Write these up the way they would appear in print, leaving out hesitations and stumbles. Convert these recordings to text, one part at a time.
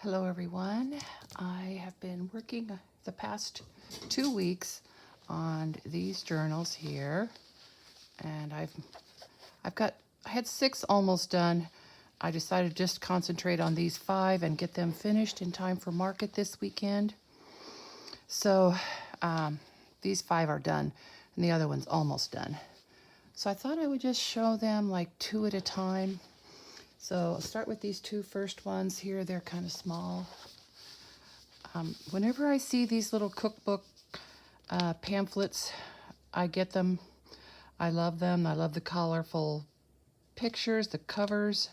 Hello everyone. I have been working the past 2 weeks on these journals here, and I had 6 almost done. I decided to just concentrate on these 5 and get them finished in time for market this weekend. So these 5 are done and the other one's almost done. So I thought I would just show them like 2 at a time. So I'll start with these 2 first ones here. They're kind of small. Whenever I see these little cookbook pamphlets, I get them. I love them. I love the colorful pictures, the covers,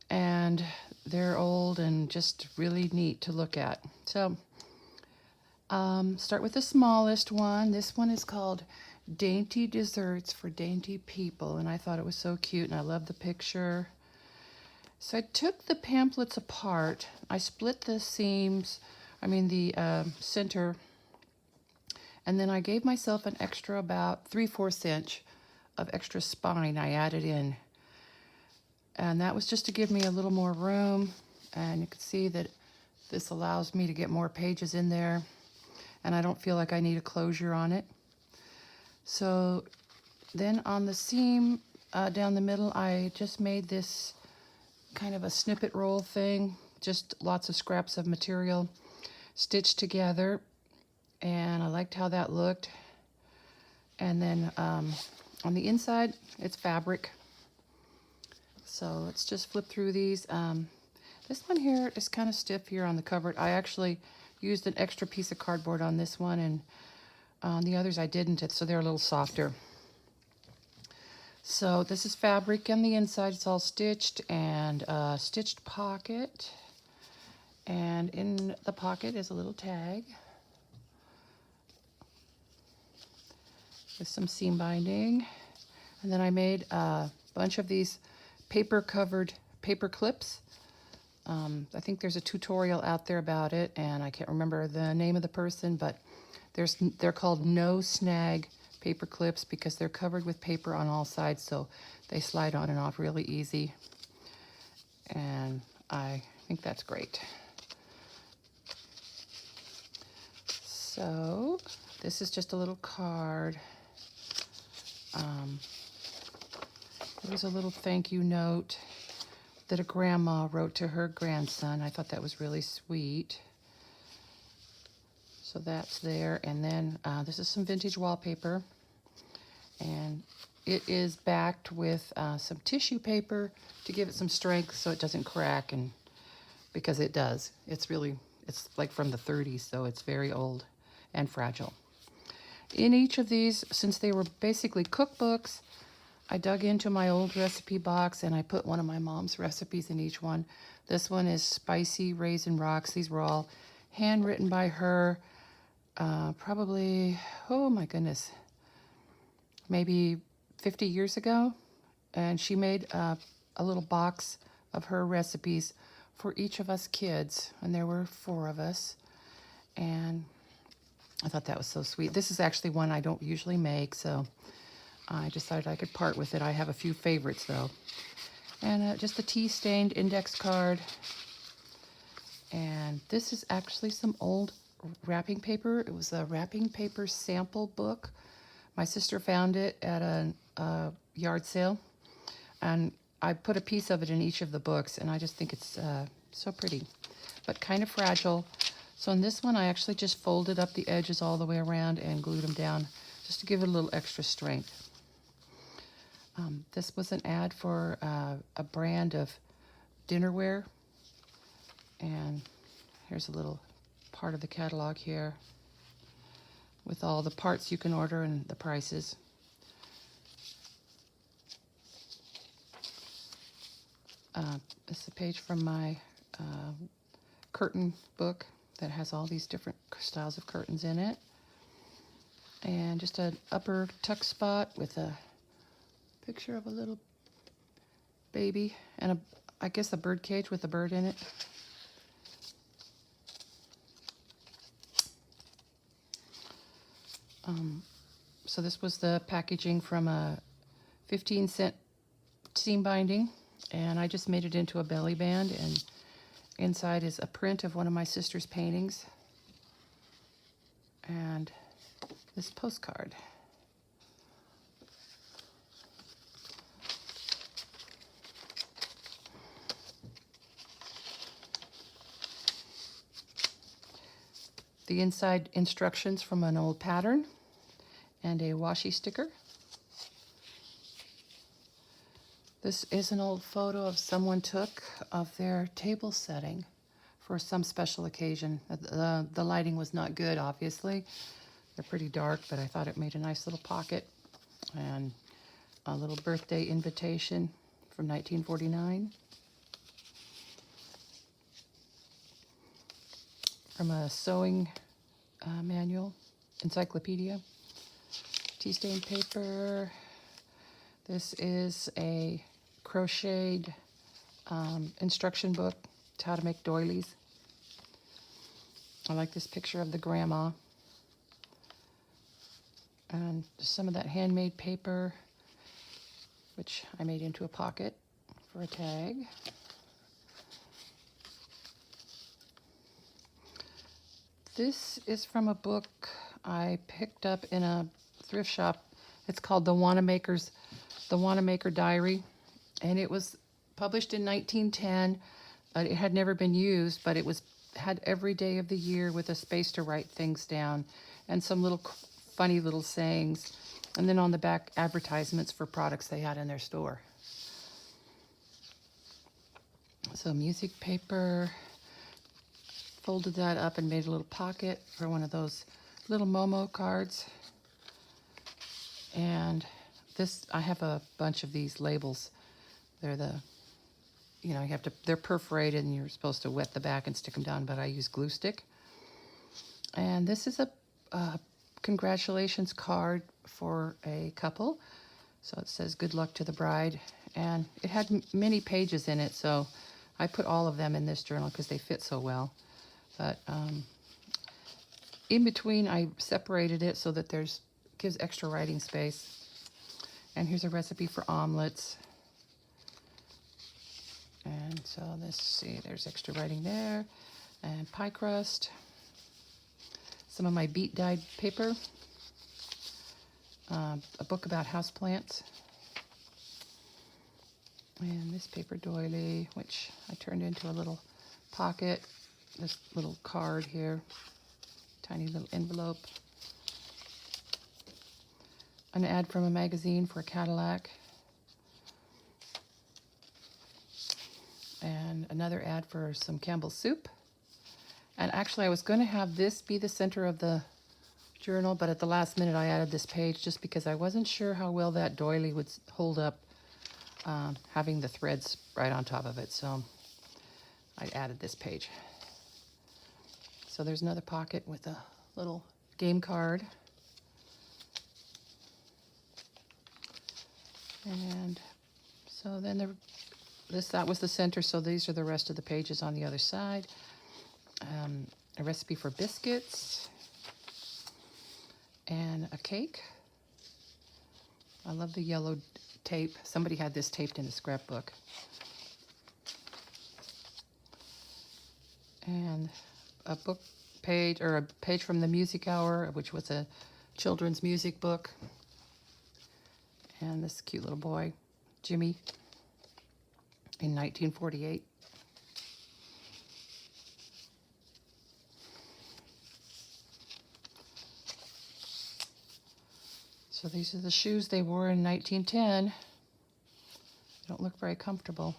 and they're old and just really neat to look at. So start with the smallest one. This one is called Dainty Desserts for Dainty People, and I thought it was so cute, and I love the picture. So I took the pamphlets apart. I split the seams, the center, and then I gave myself an extra about 3/4 inch of extra spine I added in. And that was just to give me a little more room. And you can see that this allows me to get more pages in there, and I don't feel like I need a closure on it. So then on the seam down the middle, I just made this kind of a snippet roll thing, just lots of scraps of material stitched together, and I liked how that looked. And then on the inside, it's fabric. So let's just flip through these. This one here is kind of stiff here on the cover. I actually used an extra piece of cardboard on this one, and on the others I didn't, so they're a little softer. So this is fabric on the inside. It's all stitched, and a stitched pocket. And in the pocket is a little tag with some seam binding. And then I made a bunch of these paper-covered paper clips. I think there's a tutorial out there about it, and I can't remember the name of the person, but they're called no snag paper clips because they're covered with paper on all sides, so they slide on and off really easy. And I think that's great. So this is just a little card. There was a little thank you note that a grandma wrote to her grandson. I thought that was really sweet. So that's there. And then this is some vintage wallpaper. And it is backed with some tissue paper to give it some strength so it doesn't crack, and because it does. It's like from the 30s, so it's very old and fragile. In each of these, since they were basically cookbooks, I dug into my old recipe box and I put one of my mom's recipes in each one. This one is spicy raisin rocks. These were all handwritten by her, probably, oh my goodness, maybe 50 years ago. And she made a little box of her recipes for each of us kids, and there were 4 of us. And I thought that was so sweet. This is actually one I don't usually make, so I decided I could part with it. I have a few favorites though. And just a tea-stained index card. And this is actually some old wrapping paper. It was a wrapping paper sample book. My sister found it at a yard sale, and I put a piece of it in each of the books, and I just think it's so pretty, but kind of fragile. So in this one, I actually just folded up the edges all the way around and glued them down just to give it a little extra strength. This was an ad for a brand of dinnerware, and here's a little part of the catalog here with all the parts you can order and the prices. This is a page from my curtain book that has all these different styles of curtains in it. And just an upper tuck spot with a picture of a little baby and I guess a bird cage with a bird in it. So this was the packaging from a 15-cent seam binding, and I just made it into a belly band, and Inside is a print of one of my sister's paintings. And this postcard. The inside instructions from an old pattern and a washi sticker. This is an old photo of someone took of their table setting for some special occasion. The lighting was not good, obviously. They're pretty dark, but I thought it made a nice little pocket. And a little birthday invitation from 1949. From a sewing manual, encyclopedia. Tea stain paper. This is a crocheted instruction book to how to make doilies. I like this picture of the grandma. And some of that handmade paper, which I made into a pocket for a tag. This is from a book I picked up in a thrift shop. It's called The Wanamaker Diary, and it was published in 1910. It had never been used, but it had every day of the year with a space to write things down and some little funny little sayings, and then on the back advertisements for products they had in their store. So music paper, folded that up and made a little pocket for one of those little Momo cards. And this, I have a bunch of these labels. They're they're perforated and you're supposed to wet the back and stick them down, but I use glue stick. And this is a congratulations card for a couple. So it says good luck to the bride. And it had many pages in it, so I put all of them in this journal because they fit so well. But in between, I separated it so that gives extra writing space. And here's a recipe for omelets. And so let's see, there's extra writing there. And pie crust. Some of my beet dyed paper. A book about houseplants. And this paper doily, which I turned into a little pocket. This little card here. Tiny little envelope. An ad from a magazine for a Cadillac. And another ad for some Campbell's soup. And actually I was going to have this be the center of the journal, but at the last minute I added this page just because I wasn't sure how well that doily would hold up having the threads right on top of it. So I added this page. So there's another pocket with a little game card. And so then that was the center, so these are the rest of the pages on the other side. A recipe for biscuits and a cake. I love the yellow tape. Somebody had this taped in a scrapbook. And a book page, or a page from the Music Hour, which was a children's music book. And this cute little boy, Jimmy, in 1948. So these are the shoes they wore in 1910. They don't look very comfortable.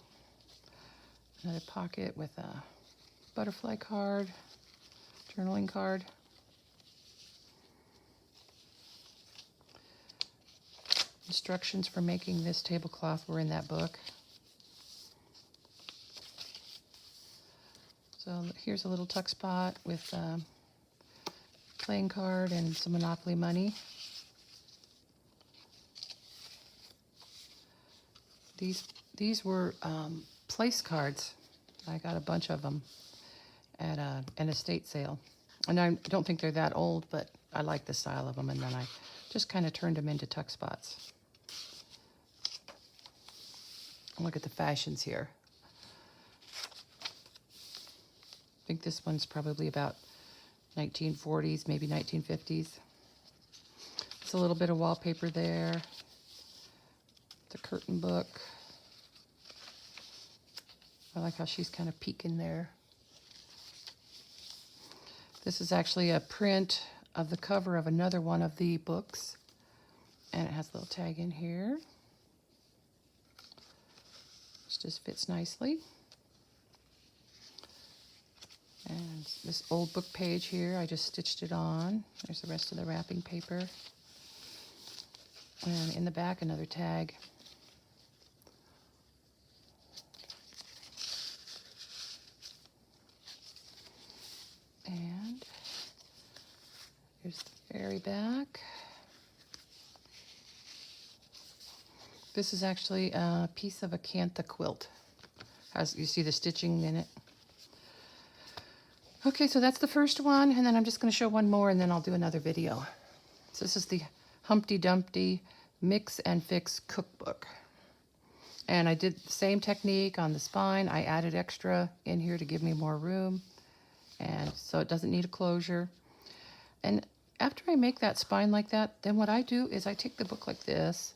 Another pocket with a butterfly card, journaling card. Instructions for making this tablecloth were in that book. So here's a little tuck spot with a playing card and some Monopoly money. These were place cards. I got a bunch of them at an estate sale. And I don't think they're that old, but I like the style of them. And then I just kind of turned them into tuck spots. Look at the fashions here. think this one's probably about 1940s, maybe 1950s. It's a little bit of wallpaper there. The curtain book. I like how she's kind of peeking there. This is actually a print of the cover of another one of the books. And it has a little tag in here. This just fits nicely. And this old book page here, I just stitched it on. There's the rest of the wrapping paper. And in the back, another tag. And here's the very back. This is actually a piece of a Acantha quilt. As you see the stitching in it. Okay, so that's the first one, and then I'm just going to show one more, and then I'll do another video. So this is the Humpty Dumpty Mix and Fix Cookbook. And I did the same technique on the spine. I added extra in here to give me more room, and so it doesn't need a closure. And after I make that spine like that, then what I do is I take the book like this,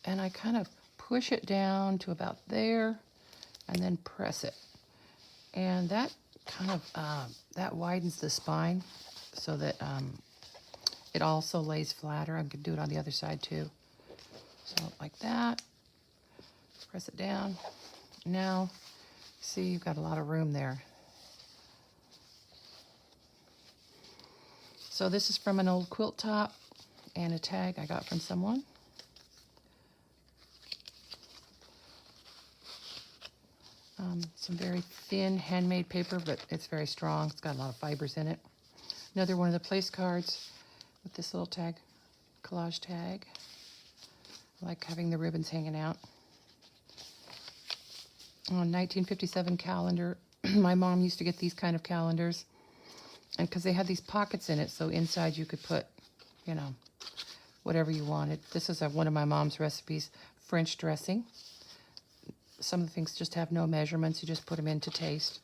and I kind of push it down to about there, and then press it. And that kind of, that widens the spine so that it also lays flatter. I could do it on the other side too. So like that, press it down. Now, see, you've got a lot of room there. So this is from an old quilt top and a tag I got from someone. Some very thin handmade paper, but it's very strong. It's got a lot of fibers in it. Another one of the place cards with this little tag, collage tag. I like having the ribbons hanging out. On 1957 calendar. My mom used to get these kind of calendars, and because they had these pockets in it, so inside you could put, you know, whatever you wanted. This is one of my mom's recipes, French dressing. Some of the things just have no measurements. You just put them in to taste.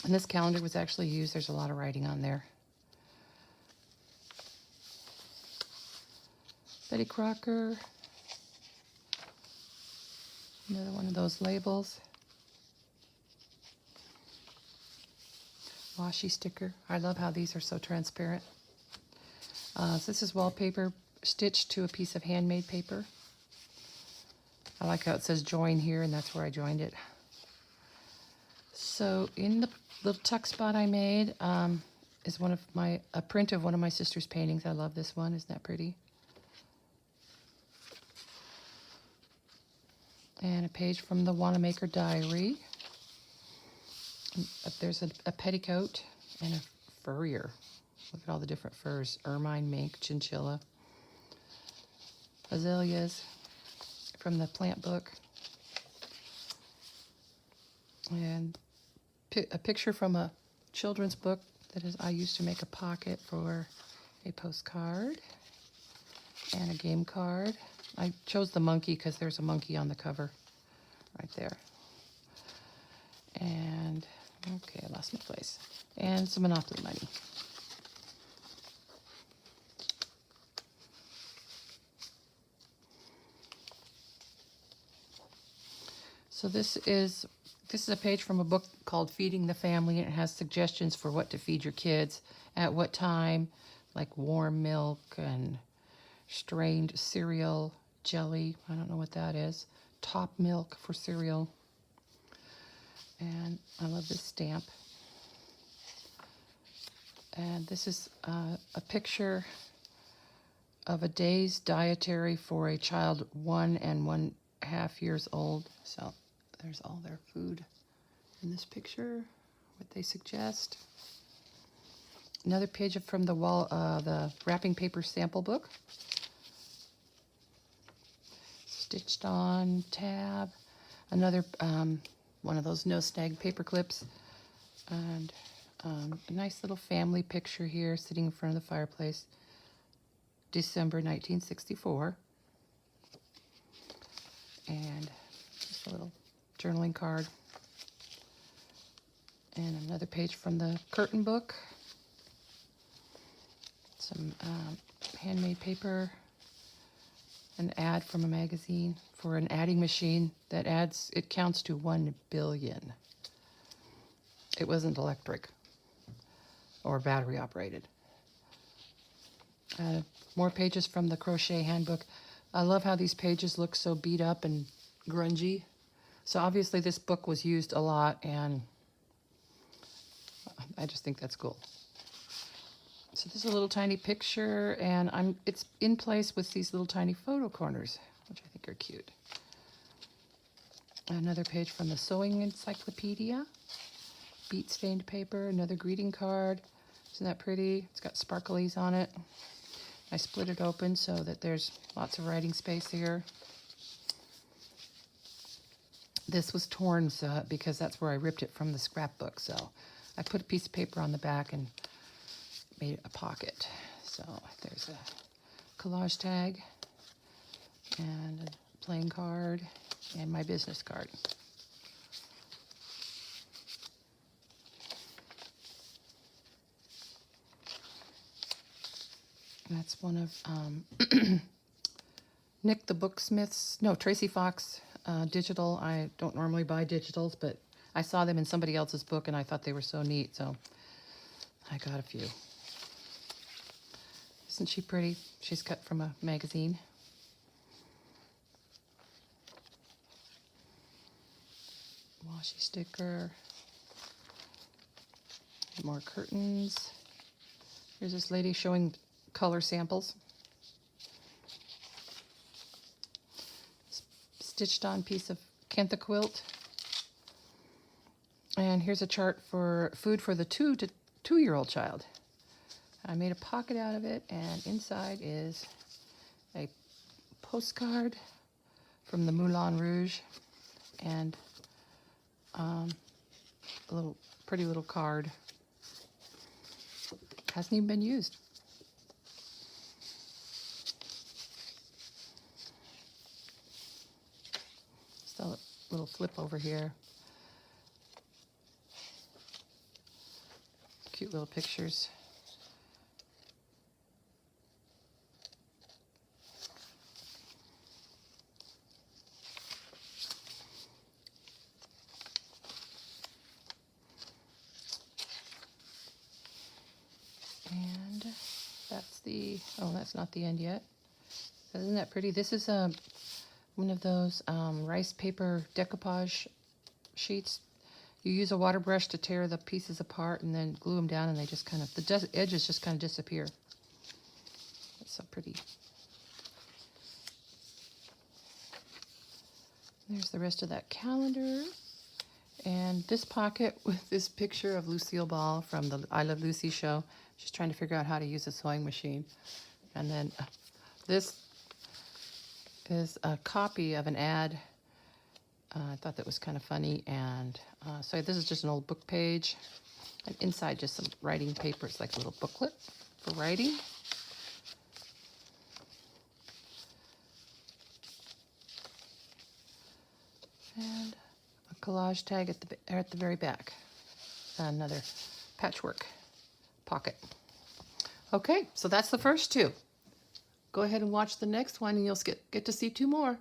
And this calendar was actually used. There's a lot of writing on there. Betty Crocker. Another one of those labels. Washi sticker. I love how these are so transparent. So this is wallpaper stitched to a piece of handmade paper. I like how it says join here, and that's where I joined it. So in the little tuck spot I made is a print of one of my sister's paintings. I love this one. Isn't that pretty? And a page from the Wanamaker Diary. There's a petticoat and a furrier. Look at all the different furs. Ermine, mink, chinchilla. Azaleas from the plant book. And a picture from a children's book that I used to make a pocket for a postcard. And a game card. I chose the monkey because there's a monkey on the cover right there. And, okay, I lost my place. And some Monopoly money. So this is a page from a book called Feeding the Family, and it has suggestions for what to feed your kids at what time, like warm milk and strained cereal, jelly, I don't know what that is, top milk for cereal. And I love this stamp. And this is a picture of a day's dietary for a child 1 and 1/2 years old. So there's all their food in this picture, what they suggest. Another page from the wrapping paper sample book. Stitched on tab. Another one of those no snag paper clips. And a nice little family picture here sitting in front of the fireplace. December 1964. And just a little journaling card. And another page from the curtain book. Some handmade paper. An ad from a magazine for an adding machine that adds, it counts to 1 billion. It wasn't electric or battery operated. More pages from the crochet handbook. I love how these pages look so beat up and grungy. So obviously this book was used a lot, and I just think that's cool. So this is a little tiny picture, and it's in place with these little tiny photo corners, which I think are cute. Another page from the sewing encyclopedia. Beet stained paper, another greeting card. Isn't that pretty? It's got sparklies on it. I split it open so that there's lots of writing space here. This was torn because that's where I ripped it from the scrapbook. So I put a piece of paper on the back and made a pocket. So there's a collage tag and a playing card and my business card. That's one of Nick the Booksmith's, no, Tracy Fox digital. I don't normally buy digitals, but I saw them in somebody else's book and I thought they were so neat, so I got a few. Isn't she pretty? She's cut from a magazine. Washi sticker. More curtains. Here's this lady showing color samples. Stitched on piece of Kentha quilt. And here's a chart for food for the 2 to 2-year-old child. I made a pocket out of it, and inside is a postcard from the Moulin Rouge and a little pretty little card. Hasn't even been used. Still a little flip over here. Cute little pictures. And that's that's not the end yet. Isn't that pretty? This is one of those rice paper decoupage sheets. You use a water brush to tear the pieces apart and then glue them down, and they just kind of, the edges just kind of disappear. It's so pretty. There's the rest of that calendar. And this pocket with this picture of Lucille Ball from the I Love Lucy show. She's trying to figure out how to use a sewing machine. And then this is a copy of an ad. I thought that was kind of funny. And so this is just an old book page. And inside just some writing paper. It's like a little booklet for writing. And a collage tag at the very back. Another patchwork pocket. Okay, so that's the first 2. Go ahead and watch the next one, and you'll get to see 2 more.